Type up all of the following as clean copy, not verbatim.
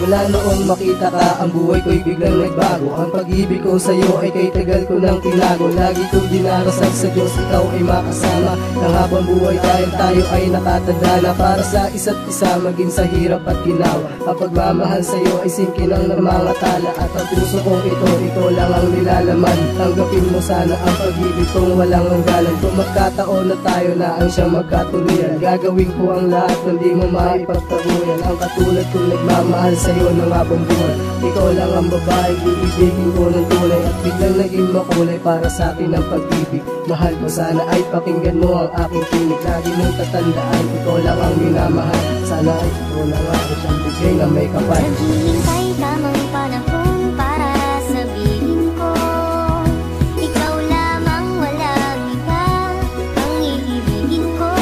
Mula noong makita ka, ang buhay ko'y biglang nagbago. Ang pag-ibig ko sa'yo ay kay tagal ko nang tinago. Lagi kong dinarasal sa Diyos, ikaw ay makasama ng habang buhay dahil tayo ay nakatanda na para sa isa't isa, maging sa hirap at ginawa. Ang pagmamahal sa'yo ay singkin ng mga tala, at ang puso kong ito lang ang nilalaman. Tanggapin mo sana ang pag-ibig kong walang hangganan. Kung magkataon na tayo na ang siyang magkatuluyan, gagawin ko ang lahat na di mo maipagtaguyan. Ang katulad kong nagmamahal sa'yo ng habang buhay. Ikaw lang ang babae, iibigin ko ng tunay, at biglang naging makulay para sa akin ang pag-ibig. Mahal ko, sana ay pakinggan mo ang aking tinig. Lagi mong tatandaan, ikaw lang ang minamahal. Sana ay ikaw lang ang siyang bigay na may kapal. Naghihintay tamang panahon para sabihin ko, ikaw lamang, walang iba ang iibigin ko.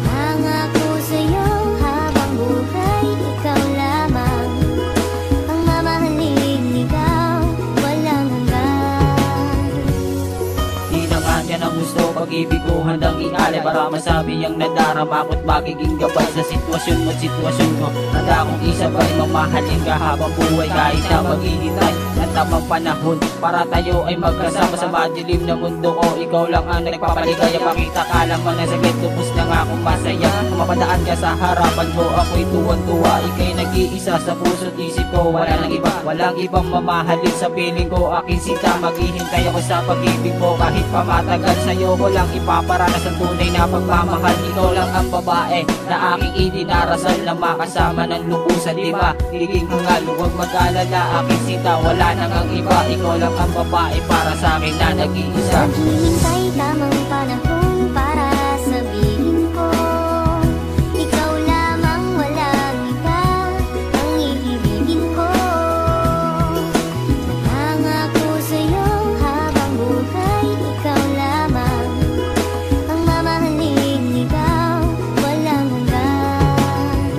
Nangangako sa'yo habang buhay, ikaw lamang ang mamahalin, ikaw walang hanggan. Di naman yan ang gusto, pag-ibig ko handang ialay para masabi ang nadarama ko't magiging gabay sa sitwasyon mo't sitwasyon ko. Handa akong isabay, mamahalin ka habang buhay kahit na maghihintay ng tamang panahon para tayo ay magkasama sa madilim na mundo ko. Ikaw lang ang nagpapaligaya, pakita ka naman na sakit, tubos na nga akong masaya. Mapadaan ka sa harapan ko, ako'y tuwan-tuwa. Ika'y nag-iisa sa puso't isip ko, wala nang iba, walang ibang mamahalin sa piling ko. Aking sinta, maghihintay ako sa pag-ibig mo kahit pa matagal. Sa'yo ko lang ipaparanas ang tunay na pagmamahal. Ikaw lang ang babae na aking idinarasal, na makasama ng lubusan, diba? Higing hangal, huwag mag-alala, aking sinta, wala nang ang iba. Ikaw lang ang babae para sa akin na nag-iisa. Naghihintay tamang panahon para sabihin ko, ikaw lamang, walang iba ang iibigin ko. Nangangako sa'yo habang buhay, ikaw lamang ang mamahalin, ikaw walang hanggan.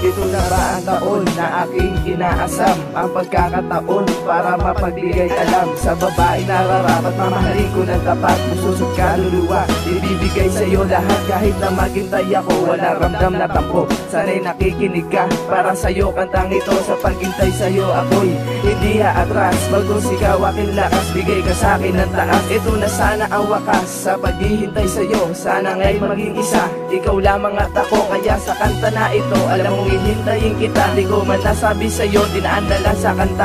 Ito na ba ang taon na aking inaasam, ang pagkakataon para mapagbigay alam sa babae nararapat, mamahalin ko ng tapat, puso't kaluluwa. Ibibigay sa'yo lahat kahit na maghintay ako, wala ramdam na tampo. Sana'y nakikinig ka, para sa'yo kantang ito. Sa paghintay sa'yo ako'y hindi aatras, bagos ikaw aking lakas, bigay ka sa'kin ng taas. Ito na sana ang wakas sa paghihintay sa'yo, sana nga'y maging isa. Ikaw lamang at ako, kaya sa kanta na ito, alam mong hihintayin kita. Di ko man nasabi sa'yo, dinaan na lang sa kanta.